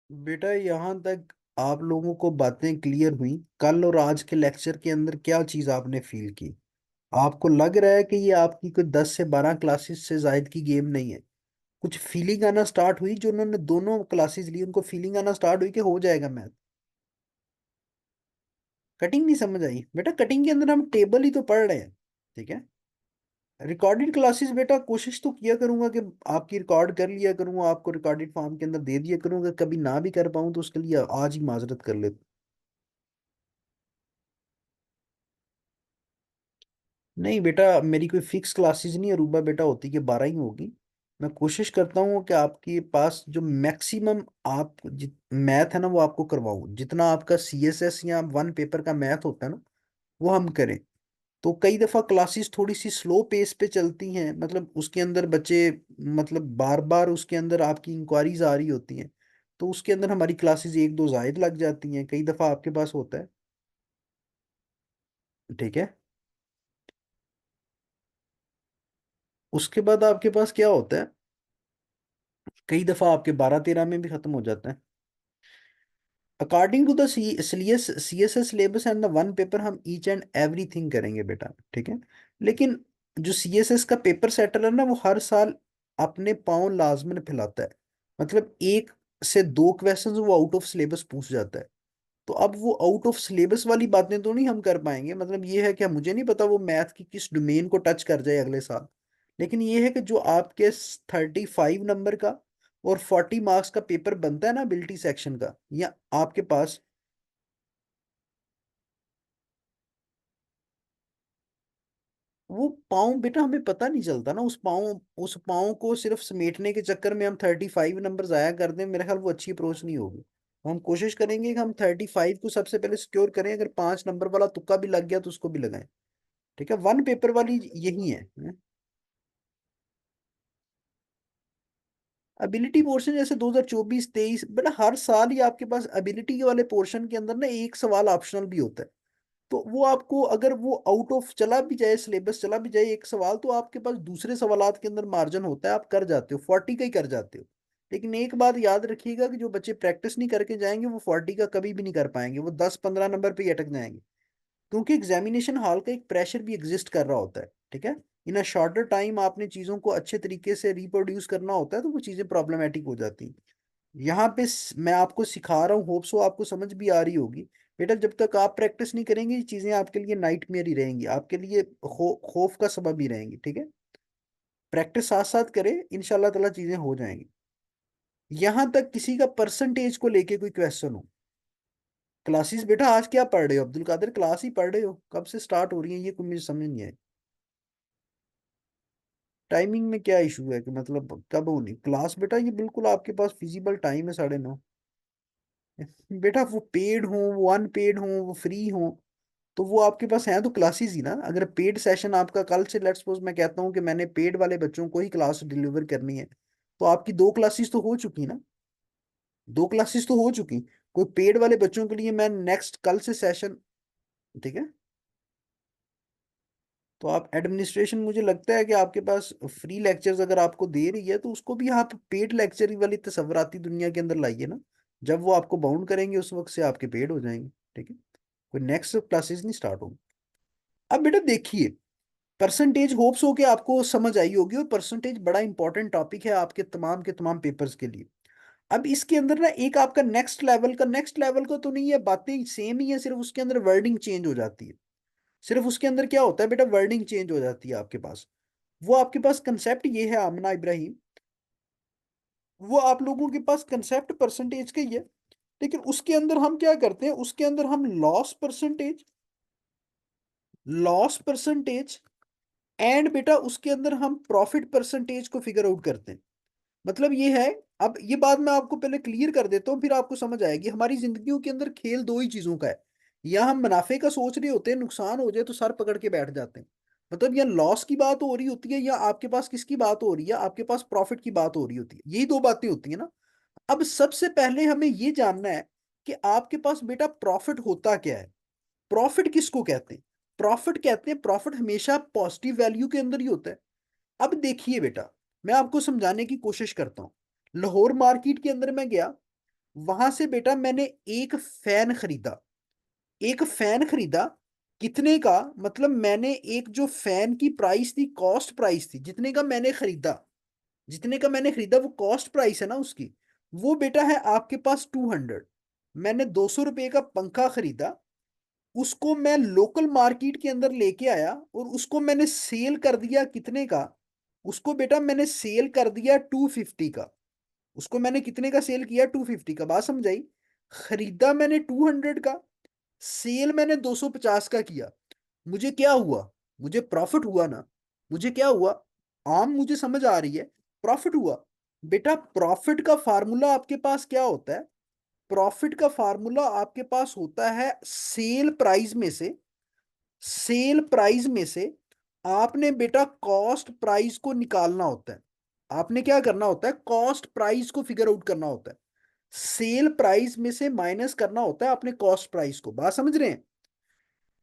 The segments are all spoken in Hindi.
बेटा यहाँ तक आप लोगों को बातें क्लियर हुई, कल और आज के लेक्चर के अंदर क्या चीज आपने फील की? आपको लग रहा है कि ये आपकी कोई 10 से 12 क्लासेस से जायद की गेम नहीं है? कुछ फीलिंग आना स्टार्ट हुई? जो उन्होंने दोनों क्लासेस ली उनको फीलिंग आना स्टार्ट हुई कि हो जाएगा मैथ? कटिंग नहीं समझ आई बेटा? कटिंग के अंदर हम टेबल ही तो पढ़ रहे हैं, ठीक है? रिकॉर्डेड क्लासेस बेटा कोशिश तो किया करूंगा कि आपकी रिकॉर्ड कर लिया करूंगा, आपको रिकॉर्डेड फॉर्म के अंदर दे दिया करूंगा। कभी ना भी कर पाऊँ तो उसके लिए आज ही माजरत कर ले। नहीं बेटा, मेरी कोई फिक्स क्लासेस नहीं है रूबा बेटा, होती कि 12 ही होगी। मैं कोशिश करता हूँ कि आपके पास जो मैक्सिमम आप मैथ है ना वो आपको करवाऊँ, जितना आपका सीएसएस या वन पेपर का मैथ होता है ना वो हम करें। तो कई दफ़ा क्लासेस थोड़ी सी स्लो पेस पे चलती हैं, मतलब उसके अंदर बच्चे, मतलब बार बार उसके अंदर आपकी इंक्वायरीज आ रही होती हैं, तो उसके अंदर हमारी क्लासेस एक दो जायद लग जाती हैं, कई दफ़ा आपके पास होता है। ठीक है। उसके बाद आपके पास क्या होता है, कई दफ़ा आपके 12-13 में भी ख़त्म हो जाता है। According to the C S S syllabus and the one paper हम ईच एंड एवरीथिंग करेंगे बेटा, ठीक है? लेकिन जो सी एस एस का पेपर सेटर है ना वो हर साल अपने पाँव लाजमन फैलाता है। मतलब एक से दो क्वेश्चंस वो आउट ऑफ सिलेबस पूछ जाता है। तो अब वो आउट ऑफ सिलेबस वाली बातें तो नहीं हम कर पाएंगे, मतलब ये है कि मुझे नहीं पता वो मैथ की किस डोमेन को टच कर जाए अगले साल। लेकिन ये है कि जो आपके 35 नंबर का और 40 मार्क्स का पेपर बनता है ना एबिलिटी सेक्शन का, या आपके पास वो पाँव बेटा हमें पता नहीं चलता ना, उस पाँव को सिर्फ समेटने के चक्कर में हम 35 नंबर जाया कर दें, मेरे ख्याल वो अच्छी अप्रोच नहीं होगी। हम कोशिश करेंगे कि हम 35 को सबसे पहले सिक्योर करें, अगर 5 नंबर वाला तुक्का भी लग गया तो उसको भी लगाएं। ठीक है, वन पेपर वाली यही है। एबिलिटी पोर्शन जैसे 2024-23 बेटा हर साल ही आपके पास एबिलिटी वाले पोर्शन के अंदर ना एक सवाल ऑप्शनल भी होता है। तो वो आपको, अगर वो आउट ऑफ चला भी जाए, सिलेबस चला भी जाए एक सवाल, तो आपके पास दूसरे सवालात के अंदर मार्जिन होता है, आप कर जाते हो, 40 का ही कर जाते हो। लेकिन एक बात याद रखिएगा कि जो बच्चे प्रैक्टिस नहीं करके जाएंगे वो 40 का कभी भी नहीं कर पाएंगे, वो 10-15 नंबर पे ही अटक जाएंगे। क्योंकि एग्जामिनेशन हॉल का एक प्रेशर भी एग्जिस्ट कर रहा होता है, ठीक है? इन अ शॉर्टर टाइम आपने चीज़ों को अच्छे तरीके से रिप्रोड्यूस करना होता है, तो वो चीज़ें प्रॉब्लमेटिक हो जाती हैं। यहाँ पे मैं आपको सिखा रहा हूँ, होप सो आपको समझ भी आ रही होगी। बेटा जब तक आप प्रैक्टिस नहीं करेंगे ये चीज़ें आपके लिए नाइटमेयर ही रहेंगी, आपके लिए खौफ का सबब ही रहेंगी, ठीक है? प्रैक्टिस साथ साथ करें, इंशाल्लाह ताला चीज़ें हो जाएंगी। यहाँ तक किसी का परसेंटेज को लेके कोई क्वेश्चन हो? क्लासेस बेटा आज क्या पढ़ रहे हो अब्दुल कादिर? क्लास ही पढ़ रहे हो? कब से स्टार्ट हो रही है ये कोई मुझे समझ नहीं आई। टाइमिंग में क्या इशू है कि मतलब कब होनी क्लास बेटा? ये बिल्कुल आपके पास फिजिबल टाइम है 9:30। बेटा वो पेड हो, वो अनपेड हो, वो फ्री हो, तो वो आपके पास है तो क्लासेस ही ना। अगर पेड सेशन आपका कल से, लेट्स सपोज मैं कहता हूँ कि मैंने पेड वाले बच्चों को ही क्लास डिलीवर करनी है, तो आपकी दो क्लासेस तो हो चुकी ना। दो क्लासेस तो हो चुकी। कोई पेड वाले बच्चों के लिए मैं नेक्स्ट कल से सेशन, ठीक है? तो आप एडमिनिस्ट्रेशन, मुझे लगता है कि आपके पास फ्री लेक्चर्स अगर आपको दे रही है तो उसको भी आप पेड लेक्चर वाली तसव्वुराती दुनिया के अंदर लाइए ना। जब वो आपको बाउंड करेंगे उस वक्त से आपके पेड हो जाएंगे, ठीक है? कोई नेक्स्ट क्लासेस नहीं स्टार्ट होंगी। अब बेटा देखिए, परसेंटेज होप्स हो कि आपको समझ आई होगी, और परसेंटेज बड़ा इंपॉर्टेंट टॉपिक है आपके तमाम के तमाम पेपर्स के लिए। अब इसके अंदर ना एक आपका नेक्स्ट लेवल का तो नहीं है, बातें सेम ही है, सिर्फ उसके अंदर वर्डिंग चेंज हो जाती है। सिर्फ उसके अंदर क्या होता है बेटा, वर्डिंग चेंज हो जाती है आपके पास। वो आपके पास कंसेप्ट ये है आमना इब्राहिम, वो आप लोगों के पास कंसेप्ट परसेंटेज का ही है। लेकिन उसके अंदर हम क्या करते हैं, उसके अंदर हम लॉस परसेंटेज एंड बेटा उसके अंदर हम प्रॉफिट परसेंटेज को फिगर आउट करते हैं। मतलब ये है, अब ये बात मैं आपको पहले क्लियर कर देता हूँ फिर आपको समझ आएगी। हमारी जिंदगियों के अंदर खेल दो ही चीजों का है, या हम मुनाफे का सोच रहे होते हैं, नुकसान हो जाए तो सर पकड़ के बैठ जाते हैं। मतलब या लॉस की बात हो रही होती है, या आपके पास किसकी बात हो रही है, आपके पास प्रॉफिट की बात हो रही होती है, यही दो बातें होती है ना। अब सबसे पहले हमें ये जानना है कि आपके पास बेटा प्रॉफिट होता क्या है। प्रॉफिट किसको कहते हैं? प्रॉफिट कहते हैं, प्रॉफिट हमेशा पॉजिटिव वैल्यू के अंदर ही होता है। अब देखिए बेटा, मैं आपको समझाने की कोशिश करता हूँ। लाहौर मार्केट के अंदर मैं गया, वहां से बेटा मैंने एक फैन खरीदा, एक फैन खरीदा। कितने का? मतलब मैंने एक जो फैन की प्राइस थी, कॉस्ट प्राइस थी, जितने का मैंने खरीदा, जितने का मैंने खरीदा वो कॉस्ट प्राइस है ना उसकी, वो बेटा है आपके पास 200। मैंने 200 रुपये का पंखा खरीदा, उसको मैं लोकल मार्केट के अंदर लेके आया और उसको मैंने सेल कर दिया कितने का? उसको बेटा मैंने सेल कर दिया 250 का। उसको मैंने कितने का सेल किया? 250 का। बात समझ आई? खरीदा मैंने 200 का, सेल मैंने 250 का किया। मुझे क्या हुआ? मुझे प्रॉफिट हुआ ना? मुझे क्या हुआ? आम मुझे समझ आ रही है, प्रॉफिट हुआ। बेटा प्रॉफिट का फार्मूला आपके पास क्या होता है? प्रॉफिट का फार्मूला आपके पास होता है सेल प्राइस में से, सेल प्राइस में से आपने बेटा कॉस्ट प्राइस को निकालना होता है। आपने क्या करना होता है? कॉस्ट प्राइस को फिगर आउट करना होता है। सेल प्राइस में से माइनस करना होता है आपने कॉस्ट प्राइस को। बात समझ रहे हैं?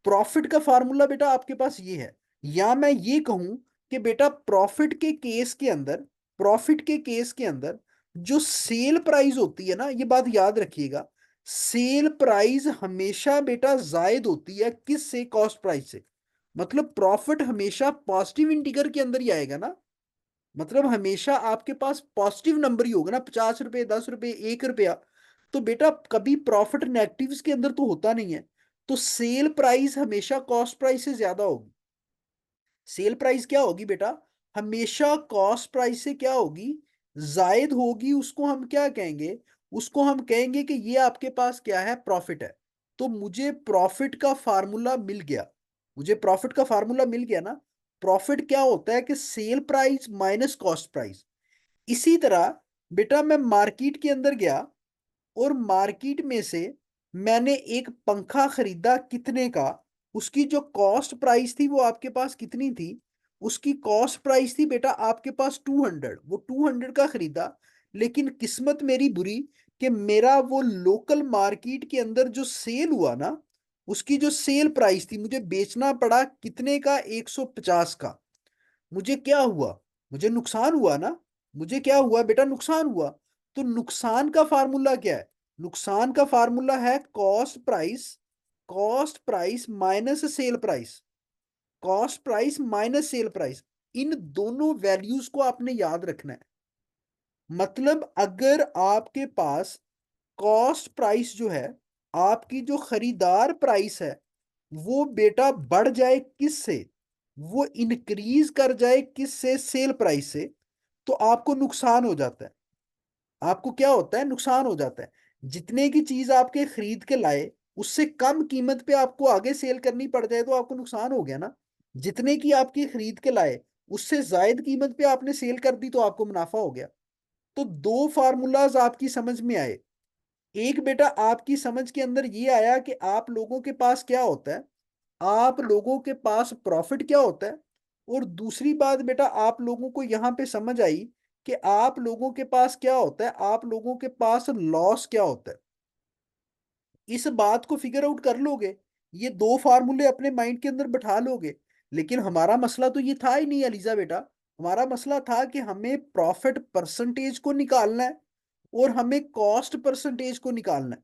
प्रॉफिट का फार्मूला बेटा आपके पास ये है। या मैं ये कहूं कि बेटा प्रॉफिट के केस के अंदर, प्रॉफिट के केस के अंदर जो सेल प्राइस होती है ना, ये बात याद रखिएगा, सेल प्राइस हमेशा बेटा जायद होती है किस से? कॉस्ट प्राइस से। मतलब प्रॉफिट हमेशा पॉजिटिव इंटीगर के अंदर ही आएगा ना, मतलब हमेशा आपके पास पॉजिटिव नंबर ही होगा ना, 50 रुपए, 10 रुपए, 1 रुपया। तो बेटा कभी प्रॉफिट नेगेटिव्स के अंदर तो होता नहीं है। तो सेल प्राइस हमेशा कॉस्ट प्राइस से ज्यादा होगी। सेल प्राइस क्या होगी बेटा? हमेशा कॉस्ट प्राइस से क्या होगी? जायद होगी। उसको हम क्या कहेंगे? उसको हम कहेंगे कि ये आपके पास क्या है? प्रॉफिट है। तो मुझे प्रॉफिट का फार्मूला मिल गया, मुझे प्रॉफिट का फार्मूला मिल गया ना। प्रॉफिट क्या होता है कि sale price minus cost price. इसी तरह बेटा मैं मार्केट के अंदर गया और मार्केट में से मैंने एक पंखा खरीदा कितने का? उसकी जो कॉस्ट प्राइस थी वो आपके पास कितनी थी? उसकी कॉस्ट प्राइस थी बेटा आपके पास 200। वो 200 का खरीदा। लेकिन किस्मत मेरी बुरी कि मेरा वो लोकल मार्केट के अंदर जो सेल हुआ ना, उसकी जो सेल प्राइस थी, मुझे बेचना पड़ा कितने का? 150 का। मुझे क्या हुआ? मुझे नुकसान हुआ ना। मुझे क्या हुआ बेटा? नुकसान हुआ। तो नुकसान का फार्मूला क्या है? नुकसान का फार्मूला है cost price, cost price minus sale price, cost price minus sale price. इन दोनों वैल्यूज को आपने याद रखना है। मतलब अगर आपके पास कॉस्ट प्राइस जो है, आपकी जो खरीदार प्राइस है, वो बेटा बढ़ जाए किस से? वो इंक्रीज कर जाए किस से? सेल प्राइस से। तो आपको नुकसान हो जाता है। आपको क्या होता है? नुकसान हो जाता है। जितने की चीज आपके खरीद के लाए, उससे कम कीमत पे आपको आगे सेल करनी पड़ जाए तो आपको नुकसान हो गया ना। जितने की आपकी खरीद के लाए, उससे जायद कीमत पे आपने सेल कर दी तो आपको मुनाफा हो गया। तो दो फार्मूलाज आपकी समझ में आए। एक बेटा आपकी समझ के अंदर ये आया कि आप लोगों के पास क्या होता है, आप लोगों के पास प्रॉफिट क्या होता है। और दूसरी बात बेटा आप लोगों को यहां पे समझ आई कि आप लोगों के पास क्या होता है, आप लोगों के पास लॉस क्या होता है। इस बात को फिगर आउट कर लोगे, ये दो फार्मूले अपने माइंड के अंदर बैठा लोगे। लेकिन हमारा मसला तो ये था ही नहीं अलीजा बेटा। हमारा मसला था कि हमें प्रॉफिट परसेंटेज को निकालना है और हमें कॉस्ट परसेंटेज को निकालना है।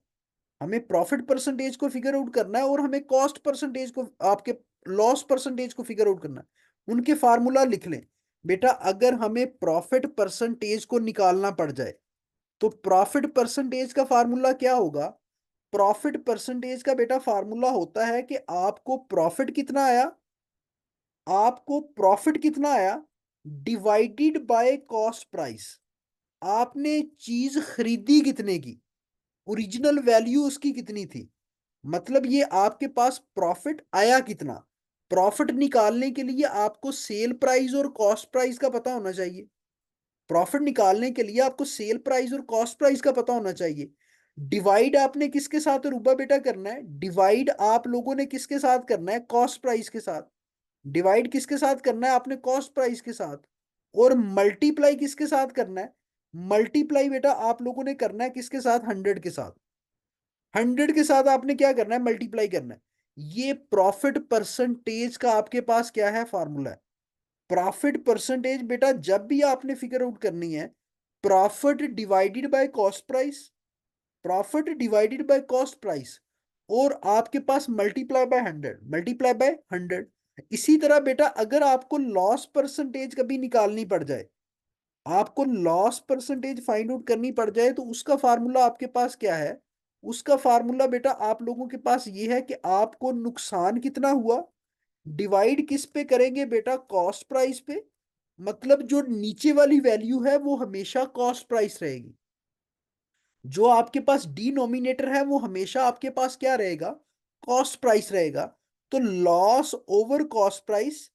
हमें प्रॉफिट परसेंटेज को फिगर आउट करना है और हमें कॉस्ट परसेंटेज को, आपके लॉस परसेंटेज को फिगर आउट करना है। उनके फार्मूला लिख लें बेटा। अगर हमें प्रॉफिट परसेंटेज को निकालना पड़ जाए तो प्रॉफिट परसेंटेज का फार्मूला क्या होगा? प्रॉफिट परसेंटेज का बेटा फार्मूला होता है कि आपको प्रॉफिट कितना आया, आपको प्रॉफिट कितना आया डिवाइडेड बाय कॉस्ट प्राइस। आपने चीज खरीदी कितने की, ओरिजिनल वैल्यू उसकी कितनी थी, मतलब ये आपके पास प्रॉफिट आया कितना। प्रॉफिट निकालने के लिए आपको सेल प्राइस और कॉस्ट प्राइस का पता होना चाहिए। प्रॉफिट निकालने के लिए आपको सेल प्राइस और कॉस्ट प्राइस का पता होना चाहिए। डिवाइड आपने किसके साथ रूबा बेटा करना है? डिवाइड आप लोगों ने किसके साथ करना है? कॉस्ट प्राइस के साथ। डिवाइड किसके साथ करना है? आपने कॉस्ट प्राइस के साथ। और मल्टीप्लाई किसके साथ करना है? मल्टीप्लाई बेटा आप लोगों ने करना है किसके साथ? 100 के साथ। 100 के साथ आपने क्या करना है? मल्टीप्लाई करना है। ये प्रॉफिट परसेंटेज का आपके पास क्या है? फार्मूला है। प्रॉफिट परसेंटेज बेटा जब भी आपने फिगर आउट करनी है, profit divided by cost price, profit divided by cost price, और आपके पास मल्टीप्लाई बाय 100, मल्टीप्लाई बाय 100। इसी तरह बेटा अगर आपको लॉस परसेंटेज कभी निकालनी पड़ जाए, आपको लॉस परसेंटेज फाइंड आउट करनी पड़ जाए, तो उसका फार्मूला आपके पास क्या है? उसका फार्मूला बेटा आप लोगों के पास ये है कि आपको नुकसान कितना हुआ डिवाइड किस पे करेंगे बेटा? कॉस्ट प्राइस पे। मतलब जो नीचे वाली वैल्यू है वो हमेशा कॉस्ट प्राइस रहेगी, जो आपके पास डिनोमिनेटर है वो हमेशा आपके पास क्या रहेगा? कॉस्ट प्राइस रहेगा। तो loss over cost price,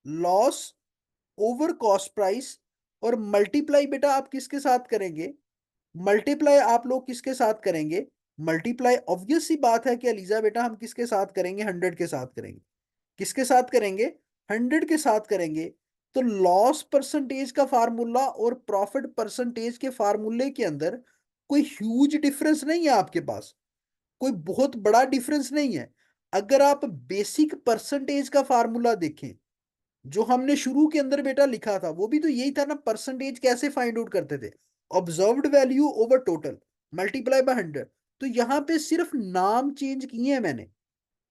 loss over cost price, और मल्टीप्लाई बेटा आप किसके साथ करेंगे? मल्टीप्लाई आप लोग किसके साथ करेंगे? मल्टीप्लाई ऑब्वियस सी बात है कि अलीजा बेटा हम किसके साथ करेंगे? 100 के साथ करेंगे। किसके साथ करेंगे? 100 के साथ करेंगे। तो लॉस परसेंटेज का फार्मूला और प्रॉफिट परसेंटेज के फार्मूले के अंदर कोई ह्यूज डिफरेंस नहीं है आपके पास, कोई बहुत बड़ा डिफरेंस नहीं है। अगर आप बेसिक परसेंटेज का फार्मूला देखें जो हमने शुरू के अंदर बेटा लिखा था, वो भी तो यही था ना, परसेंटेज कैसे फाइंड आउट करते थे? Observed value over total multiply by 100। तो यहाँ पे सिर्फ नाम चेंज किए हैं मैंने,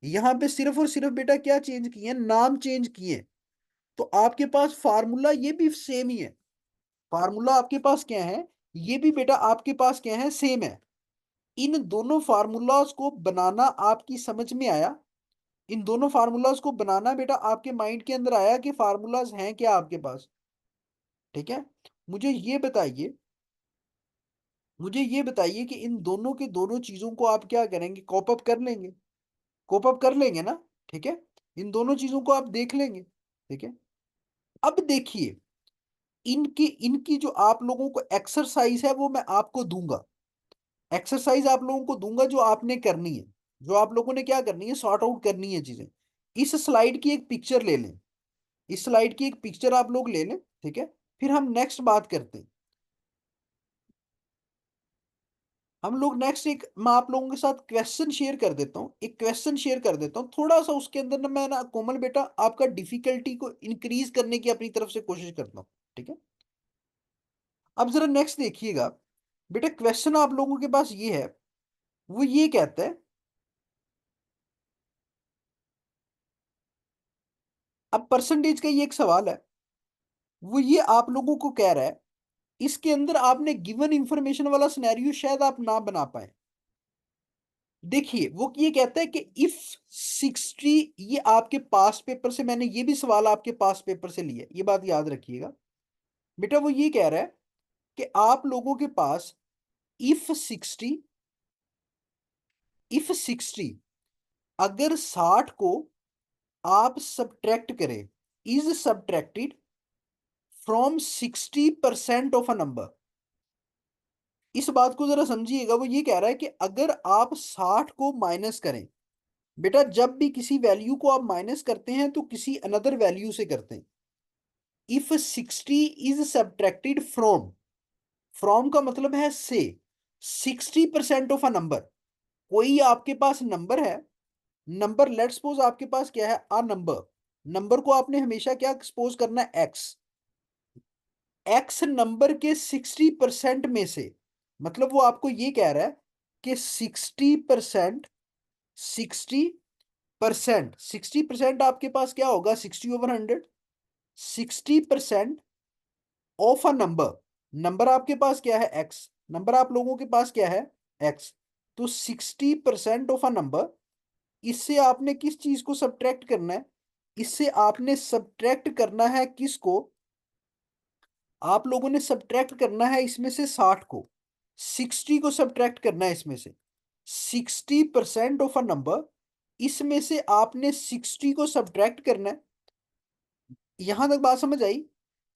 यहाँ पे सिर्फ और सिर्फ बेटा क्या चेंज किए हैं? नाम चेंज किए हैं। तो आपके पास फार्मूला ये भी सेम ही है, फार्मूला आपके पास क्या है? ये भी बेटा आपके पास क्या है? सेम है। इन दोनों फार्मूलाज को बनाना आपकी समझ में आया? इन दोनों फार्मूलाज को बनाना बेटा आपके माइंड के अंदर आया कि फार्मूलाज हैं क्या आपके पास? ठीक है। मुझे ये बताइए, मुझे ये बताइए कि इन दोनों के दोनों चीजों को आप क्या करेंगे? कॉप अप कर लेंगे? कॉप अप कर लेंगे ना? ठीक है। इन दोनों चीजों को आप देख लेंगे। ठीक है। अब देखिए, इनकी इनकी जो आप लोगों को एक्सरसाइज है वो मैं आपको दूंगा। एक्सरसाइज आप लोगों को दूंगा जो आपने करनी है, जो आप लोगों ने क्या करनी है? सॉर्ट आउट करनी है चीजें। इस स्लाइड की एक पिक्चर ले लें, इस स्लाइड की एक पिक्चर आप लोग ले लें। ठीक है। फिर हम नेक्स्ट बात करते हैं। हम लोग नेक्स्ट एक, मैं आप लोगों के साथ क्वेश्चन शेयर कर देता हूँ, एक क्वेश्चन शेयर कर देता हूँ थोड़ा सा, उसके अंदर ना मैं ना कोमल बेटा आपका डिफिकल्टी को इंक्रीज करने की अपनी तरफ से कोशिश करता हूँ। ठीक है। अब जरा नेक्स्ट देखिएगा बेटा, क्वेश्चन आप लोगों के पास ये है, वो ये कहता है, अब परसेंटेज का ये एक सवाल है, वो ये आप लोगों को कह रहा है, इसके अंदर आपने गिवन इंफॉर्मेशन वाला सिनेरियो शायद आप ना बना पाए। देखिए वो ये कहता है कि इफ 60, ये आपके पास पेपर से, मैंने ये भी सवाल आपके पास पेपर से लिया है, ये बात याद रखिएगा बेटा। वो ये कह रहा है कि आप लोगों के पास इफ 60, इफ 60 अगर 60 को आप सब्ट्रैक्ट करें, is subtracted from 60% of a number. इस बात को जरा समझिएगा, वो ये कह रहा है कि अगर आप 60 को माइनस करें, बेटा जब भी किसी वैल्यू को आप माइनस करते हैं तो किसी अनदर वैल्यू से करते हैं। If 60 is subtracted from, from का मतलब है से, 60% ऑफ अ नंबर। कोई आपके पास नंबर है, नंबर लेट सपोज आपके पास क्या है? A number. नंबर को आपने हमेशा क्या एक्सपोज करना है? एक्स। एक्स नंबर के 60% में से, मतलब वो आपको ये कह रहा है कि 60%, 60%, 60% आपके पास क्या होगा? 60/100। 60% ऑफ अ नंबर, नंबर आपके पास क्या है? एक्स। नंबर आप लोगों के पास क्या है? एक्स। तो 60% ऑफ अ नंबर, इससे आपने किस चीज को सब्ट्रैक्ट करना है? इससे आपने सब्ट्रैक्ट करना है किसको? आप लोगों ने सब्ट्रैक्ट करना है इसमें से 60 को, 60 को सब्ट्रैक्ट करना है इसमें से। 60% ऑफ अ नंबर, इसमें से आपने 60 को सब्ट्रैक्ट करना है। यहां तक बात समझ आई?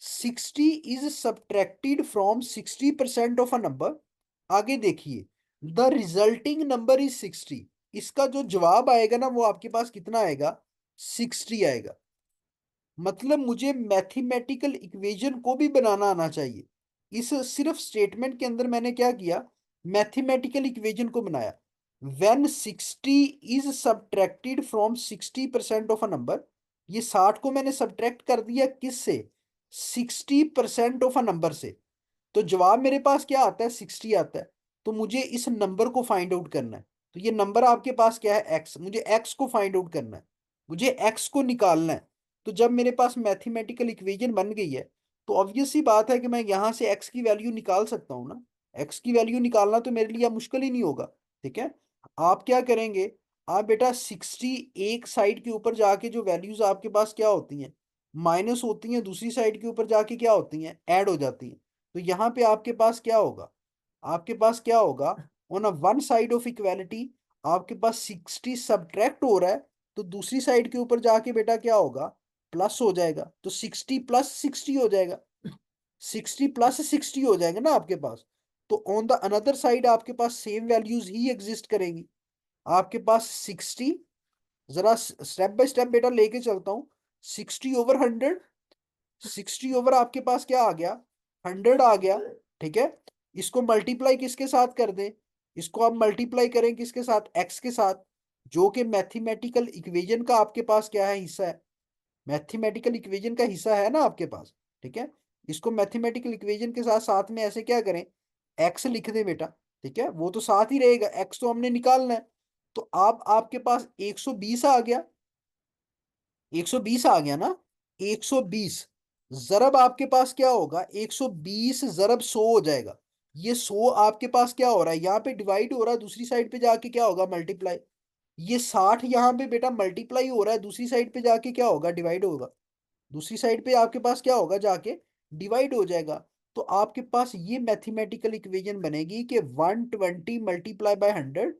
60 is subtracted from 60% of a number. आगे देखिए, द रिजल्टिंग नंबर इज 60। इसका जो जवाब आएगा ना वो आपके पास कितना आएगा? 60 आएगा। मतलब मुझे मैथमेटिकल इक्वेशन को भी बनाना आना चाहिए। इस सिर्फ स्टेटमेंट के अंदर मैंने क्या किया? मैथमेटिकल इक्वेशन को बनाया। When 60 is subtracted from 60% of a number, ये 60 को मैंने सब्ट्रैक्ट कर दिया किससे? 60% ऑफ अ नंबर से। तो जवाब मेरे पास क्या आता है? 60 आता है। तो मुझे इस नंबर को फाइंड आउट करना है। तो ये नंबर आपके पास क्या है, एक्स, मुझे एक्स को फाइंड आउट करना है, मुझे एक्स को निकालना है। तो जब मेरे पास मैथमेटिकल इक्वेशन बन गई है, तो ऑब्वियस सी बात है कि मैं यहाँ से एक्स की वैल्यू निकाल सकता हूँ ना। एक्स की वैल्यू निकालना तो मेरे लिए मुश्किल ही नहीं होगा। ठीक है, आप क्या करेंगे, आप बेटा 60 एक साइड के ऊपर जाके जो वैल्यूज आपके पास क्या होती हैं, माइनस होती हैं, दूसरी साइड के ऊपर जाके क्या होती हैं, ऐड हो जाती हैं। तो यहाँ पे आपके पास क्या होगा, आपके पास क्या होगा, on a one side of equality आपके पास 60 सब्ट्रैक्ट हो रहा है, तो दूसरी साइड के ऊपर जाके बेटा क्या होगा, प्लस हो जाएगा। तो 60 प्लस 60 हो जाएगा, 60 प्लस 60 हो जाएगा ना आपके पास। तो ऑन द अनदर साइड आपके पास सेम वैल्यूज ही एग्जिस्ट करेंगी। आपके पास 60, जरा स्टेप बाय स्टेप बेटा लेके चलता हूँ। 60/100, 60 ओवर आपके पास क्या आ गया, 100 आ गया। ठीक है, इसको मल्टीप्लाई किसके साथ कर दें, इसको आप मल्टीप्लाई करें किसके साथ, एक्स के साथ, जो कि मैथमेटिकल इक्वेशन का आपके पास क्या है, हिस्सा है। मैथमेटिकल इक्वेशन का हिस्सा है ना आपके पास। ठीक है, इसको मैथमेटिकल इक्वेशन के साथ साथ में ऐसे क्या करें, एक्स लिख दें बेटा। ठीक है, वो तो साथ ही रहेगा, एक्स तो हमने निकालना है। तो अब आपके पास 120 आ गया, 120 आ गया ना। 120 जरब आपके पास क्या होगा, 120 जरब 100 हो जाएगा। ये 100 आपके पास क्या हो रहा है, यहाँ पे डिवाइड हो रहा है, दूसरी साइड पे जाके क्या होगा, मल्टीप्लाई। ये 60 यहाँ पे बेटा मल्टीप्लाई हो रहा है, दूसरी साइड पे जाके क्या होगा, डिवाइड होगा। दूसरी साइड पे आपके पास क्या होगा, जाके डिवाइड हो जाएगा। तो आपके पास ये मैथमेटिकल इक्वेशन बनेगी कि 120 मल्टीप्लाई बाय 100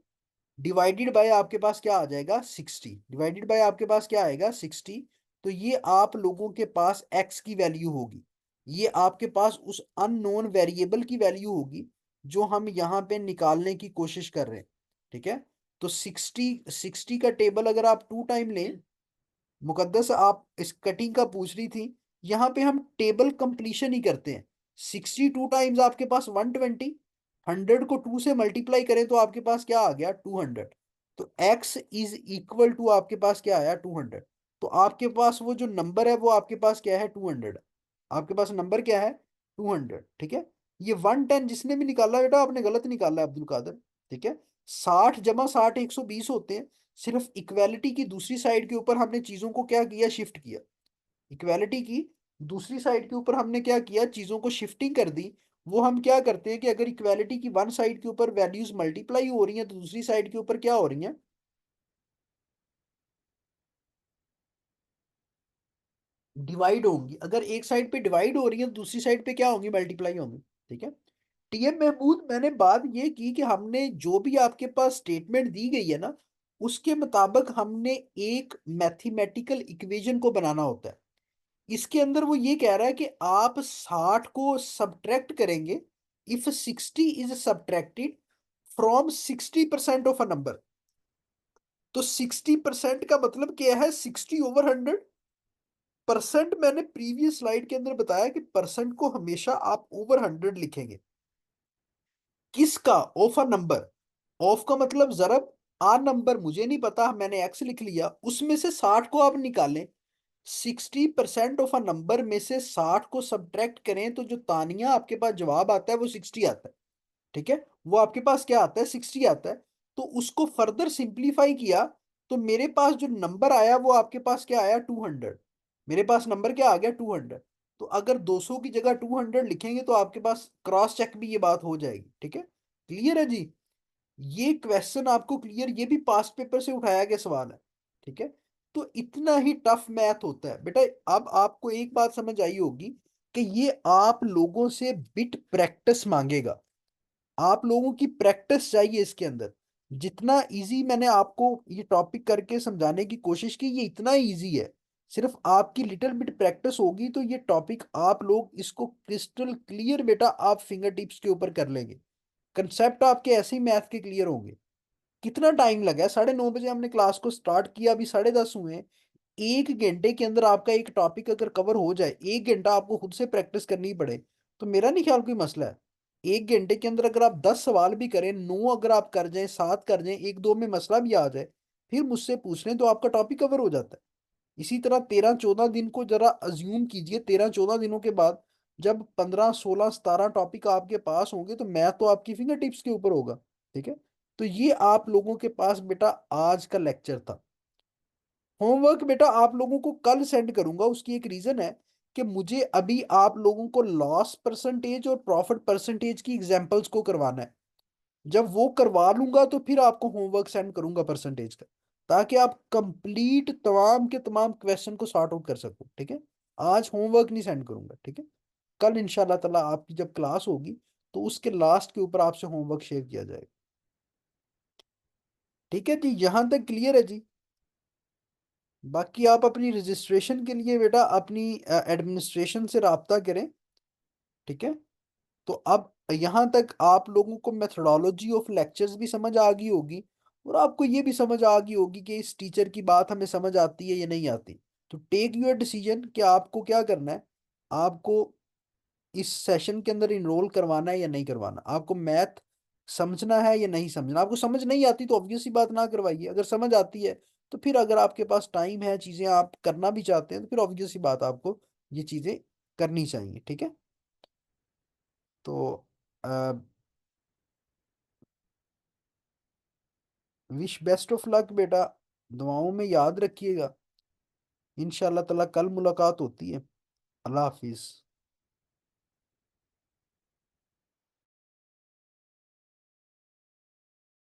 डिवाइडेड बाय आपके पास क्या आ जाएगा, 60, डिवाइडेड बाय आपके पास क्या आएगा, 60। तो ये आप लोगों के पास एक्स की वैल्यू होगी, ये आपके पास उस अननोन वेरिएबल की वैल्यू होगी जो हम यहाँ पे निकालने की कोशिश कर रहे हैं। ठीक है, तो 60 का टेबल अगर आप 2 टाइम लें, मुकद्दस आप इस कटिंग का पूछ रही थी, यहाँ पे हम टेबल कंप्लीशन ही करते हैं। 62 टाइम्स आपके पास 120, 100 को 2 से मल्टीप्लाई करें तो आपके पास क्या आ गया, 200। तो x इज इक्वल टू आपके पास क्या आया, 200। तो आपके पास वो जो नंबर है वो आपके पास क्या है, 200। आपके पास नंबर क्या है, 200। ठीक है, ये 110 जिसने भी निकाला बेटा आपने गलत निकाला है, अब्दुल कादर। ठीक है, 60 × 60 120 होते हैं। सिर्फ इक्वालिटी की दूसरी साइड के ऊपर हमने चीजों को क्या किया, शिफ्ट किया। इक्वालिटी की दूसरी साइड के ऊपर हमने क्या किया, चीजों को शिफ्टिंग कर दी। वो हम क्या करते हैं कि अगर इक्वालिटी की वन साइड के ऊपर वैल्यूज मल्टीप्लाई हो रही हैं, तो दूसरी साइड के ऊपर क्या हो रही हैं, डिवाइड होंगी। अगर एक साइड पे डिवाइड हो रही है तो दूसरी साइड पे क्या होंगी, मल्टीप्लाई होंगी। ठीक है, टीएम महमूद, मैंने बात ये की कि हमने जो भी आपके पास स्टेटमेंट दी गई है ना, उसके मुताबिक हमने एक मैथमेटिकल इक्वेशन को बनाना होता है। इसके अंदर वो ये कह रहा है कि आप 60 को सब्ट्रैक्ट करेंगे, if 60 is subtracted from 60% of a number. तो 60% का मतलब क्या है, 60/100। परसेंट मैंने प्रीवियस स्लाइड के अंदर बताया कि परसेंट को हमेशा आप ओवर 100 लिखेंगे। किसका, ऑफ अ नंबर। ऑफ का मतलब जरब, आ नंबर मुझे नहीं पता, मैंने एक्स लिख लिया, उसमें से 60 को आप निकालें। 60% ऑफ अ नंबर में से 60 को सब्ट्रैक्ट करें तो जो तानिया आपके पास जवाब आता है वो 60 आता है। ठीक है, वो आपके पास क्या आता है, 60 आता है। तो उसको फर्दर सिंप्लीफाई किया, तो मेरे पास जो नंबर आया वो आपके पास क्या आया, 200। मेरे पास नंबर क्या आ गया, 200। तो अगर 200 की जगह 200 लिखेंगे तो आपके पास क्रॉस चेक भी ये बात हो जाएगी। ठीक है, क्लियर है जी। ये क्वेश्चन आपको क्लियर, ये भी पास्ट पेपर से उठाया गया सवाल है। ठीक है, तो इतना ही टफ मैथ होता है बेटा। अब आपको एक बात समझ आई होगी कि ये आप लोगों से बिट प्रैक्टिस मांगेगा, आप लोगों की प्रैक्टिस चाहिए इसके अंदर। जितना इजी मैंने आपको ये टॉपिक करके समझाने की कोशिश की, ये इतना इजी है। सिर्फ आपकी लिटिल बिट प्रैक्टिस होगी तो ये टॉपिक आप लोग इसको क्रिस्टल क्लियर बेटा आप फिंगर टिप्स के ऊपर कर लेंगे। कंसेप्ट आपके ऐसे ही मैथ के क्लियर होंगे। कितना टाइम लगा है, 9:30 बजे हमने क्लास को स्टार्ट किया, अभी 10:30 हुए हैं। 1 घंटे के अंदर आपका एक टॉपिक अगर कवर हो जाए, 1 घंटा आपको खुद से प्रैक्टिस करनी पड़े, तो मेरा नहीं ख्याल कोई मसला है। 1 घंटे के अंदर अगर आप 10 सवाल भी करें, 9 अगर आप कर जाएं, 7 कर जाएं, एक दो में मसला भी आ जाए, फिर मुझसे पूछ लें तो आपका टॉपिक कवर हो जाता है। इसी तरह 13-14 दिन को जरा अज्यूम कीजिए, 13-14 दिनों के बाद जब 15 16 17 टॉपिक आपके पास होंगे तो मैथ तो आपकी फिंगर टिप्स के ऊपर होगा। ठीक है। तो ये आप लोगों के पास बेटा आज का लेक्चर था। होमवर्क बेटा आप लोगों को कल सेंड करूंगा, उसकी एक रीजन है कि मुझे अभी आप लोगों को लॉस परसेंटेज और प्रॉफिट परसेंटेज की एग्जांपल्स को करवाना है। जब वो करवा लूंगा तो फिर आपको होमवर्क सेंड करूंगा परसेंटेज का, ताकि आप कंप्लीट तमाम के तमाम क्वेश्चन को सॉर्ट आउट कर सको। ठीक है। आज होमवर्क नहीं सेंड करूंगा। ठीक है। कल इंशाल्लाह ताला आपकी जब क्लास होगी तो उसके लास्ट के ऊपर आपसे होमवर्क शेयर किया जाएगा। ठीक है जी, यहां तक क्लियर है जी। बाकी आप अपनी रजिस्ट्रेशन के लिए बेटा अपनी एडमिनिस्ट्रेशन से राब्ता करें। ठीक है। तो अब यहाँ तक आप लोगों को मेथोडोलॉजी ऑफ लेक्चर्स भी समझ आ गई होगी, और आपको ये भी समझ आ गई होगी कि इस टीचर की बात हमें समझ आती है या नहीं आती। तो टेक यूर डिसीजन कि आपको क्या करना है। आपको इस सेशन के अंदर इनरोल करवाना है या नहीं करवाना, आपको मैथ समझना है या नहीं समझना। आपको समझ नहीं आती तो ऑब्वियस सी बात ना करवाइए, अगर समझ आती है तो फिर अगर आपके पास टाइम है, चीजें आप करना भी चाहते हैं, तो फिर ऑब्वियस सी बात आपको ये चीजें करनी चाहिए। ठीक है। तो विश बेस्ट ऑफ लक बेटा, दुआओं में याद रखिएगा। इंशाल्लाह ताला कल मुलाकात होती है। अल्लाह हाफिज।